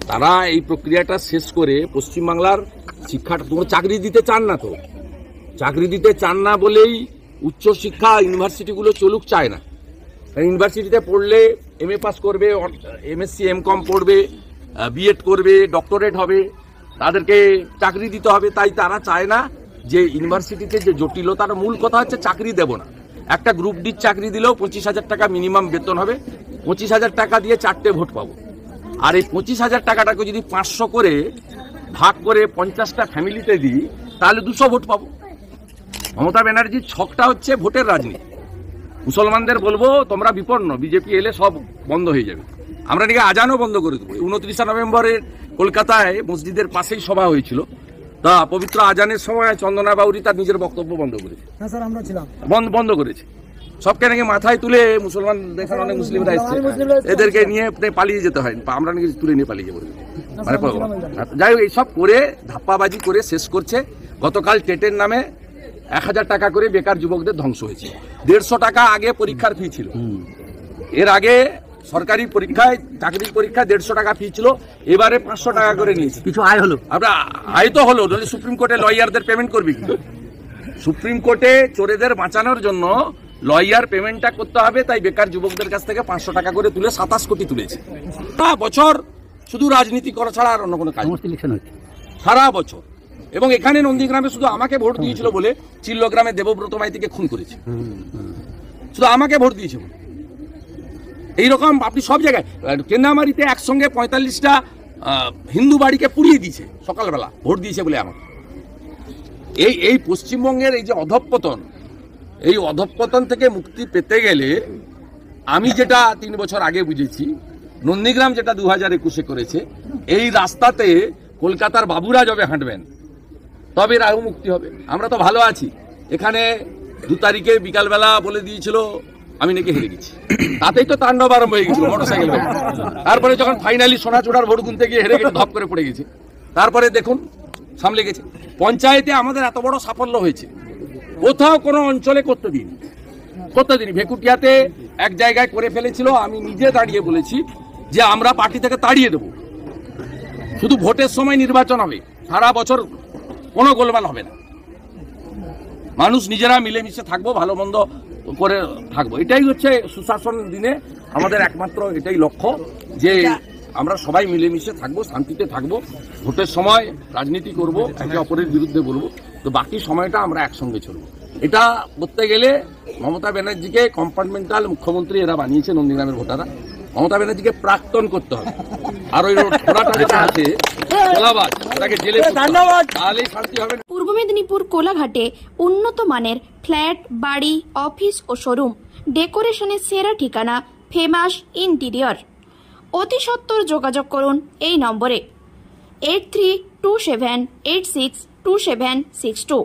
তারা এই প্রক্রিয়াটা শেষ করে পশ্চিমবাংলার শিক্ষাটা, তোমরা চাকরি দিতে চান না, তো চাকরি দিতে চান না বলেই উচ্চশিক্ষা ইউনিভার্সিটিগুলো চলুক চায় না। ইউনিভার্সিটিতে পড়লে MA পাস করবে, MSc MCom পড়বে, B.Ed করবে, ডক্টরেট হবে, তাদেরকে চাকরি দিতে হবে। তাই তারা চায় না যে ইউনিভার্সিটিতে যে জটিলতার মূল কথা হচ্ছে চাকরি দেব না। একটা গ্রুপ ডির চাকরি দিলেও 25,000 টাকা মিনিমাম বেতন হবে, 25,000 টাকা দিয়ে 4টে ভোট পাবো। আর এই 25,000 টাকাটাকে যদি 500 করে ভাগ করে 50টা ফ্যামিলিতে দিই তাহলে 200 ভোট পাবো। মমতা ব্যানার্জির ছকটা হচ্ছে ভোটের রাজনীতি। মুসলমানদের বলবো তোমরা বিপন্ন, বিজেপি এলে সব বন্ধ হয়ে যাবে। আমরা নাকি আজানও বন্ধ করে দেবো। 29 নভেম্বরে কলকাতায় মসজিদের পাশেই সভা হয়েছিল, তা পবিত্র আজানের সময় চন্দনা বাউরি তার নিজের বক্তব্য বন্ধ করেছে। হ্যাঁ স্যার, আমরা ছিলাম, বন্ধ করেছে। সবকে নাকি মাথায় তুলে মুসলমান দেখেন অনেক মুসলিমরা এসছে, এদেরকে নিয়ে পালিয়ে যেতে হয়, আমরা নাকি তুলে নিয়ে পালিয়ে যাবো। মানে যাই হোক, এইসব করে ধাপ্পাবাজি করে শেষ করছে। গতকাল টেটের নামে 1000 টাকা করে বেকার যুবকদের ধ্বংস হয়েছে। 150 টাকা আগে পরীক্ষার ফি ছিল, এর আগে সরকারি পরীক্ষায় চাকরির পরীক্ষায় 150 টাকা ফি ছিল, এবারে 500 টাকা করে নিয়েছে। কিছু আয় হলো, আমরা আয় তো হলো, নইলে সুপ্রিম কোর্টে লয়ারদের পেমেন্ট করবি কি? সুপ্রিম কোর্টে চোরেদের বাঁচানোর জন্য লয়ার পেমেন্টটা করতে হবে, তাই বেকার যুবকদের কাছ থেকে 500 টাকা করে তুলে 27 কোটি তুলেছে। সারা বছর শুধু রাজনীতি করা ছাড়া আর অন্য কোনো কাজ সারা বছর। এবং এখানে নন্দীগ্রামে শুধু আমাকে ভোট দিয়েছিল বলে চিল্লগ্রামে দেবব্রত মাইতিকে খুন করেছে, শুধু আমাকে ভোট দিয়েছে বলে। এইরকম আপনি সব জায়গায়, কেন্দামারিতে একসঙ্গে 45টা হিন্দু বাড়িকে পুড়িয়ে দিয়েছে সকালবেলা, ভোট দিয়েছে বলে আমাকে। এই পশ্চিমবঙ্গের এই যে অধঃপতন, এই অধঃপতন থেকে মুক্তি পেতে গেলে আমি যেটা 3 বছর আগে বুঝেছি, নন্দীগ্রাম যেটা 2021-এ করেছে, এই রাস্তাতে কলকাতার বাবুরা যবে হাঁটবেন তবে রাহু মুক্তি হবে। আমরা তো ভালো আছি। এখানে 2 তারিখে বিকালবেলা বলে দিয়েছিল আমি নাকি হেরে গেছি, তাতেই তো তাণ্ডব আরম্ভ হয়ে গেছিল মোটরসাইকেল। তারপরে যখন ফাইনালি সোনাচূড়ার ভোট গুনতে গিয়ে হেরে গেছে, ধপ করে পড়ে গেছে। তারপরে দেখুন সামলে গেছে। পঞ্চায়েতে আমাদের এত বড় সাফল্য হয়েছে, কোথাও কোনো অঞ্চলে করতে দিইনি। ভেকুটিয়াতে এক জায়গায় করে ফেলেছিল, আমি নিজে দাঁড়িয়ে বলেছি যে আমরা পার্টি থেকে তাড়িয়ে দেব, শুধু ভোটের সময় নির্বাচন হবে, সারা বছর কোনো গোলমাল হবে না, মানুষ নিজেরা মিলেমিশে থাকবো, ভালো মন্দ করে থাকবো। এটাই হচ্ছে সুশাসন দিনে আমাদের একমাত্র এটাই লক্ষ্য, যে আমরা সবাই মিলেমিশে থাকবো, শান্তিতে থাকবো, ভোটের সময় রাজনীতি করব, একে অপরের বিরুদ্ধে বলবো, তো বাকি সময়টা আমরা একসঙ্গে চলবো। এটা করতে গেলে মমতা ব্যানার্জিকে কম্পার্টমেন্টাল মুখ্যমন্ত্রী এরা বানিয়েছে নন্দীগ্রামের ভোটাররা, মমতা ব্যানার্জিকে প্রাক্তন করতে হবে। আর ওই ঘোড়াটা যেটা আছে পূর্ব মেদিনীপুর কোলাঘাটে উন্নত মানের ফ্ল্যাট, বাড়ি, অফিস ও শোরুম, ডেকোরেশনের সেরা ঠিকানা ফেমাস ইন্টেরিয়র। অতি সত্বর যোগাযোগ করুন এই নম্বরে 8327862762।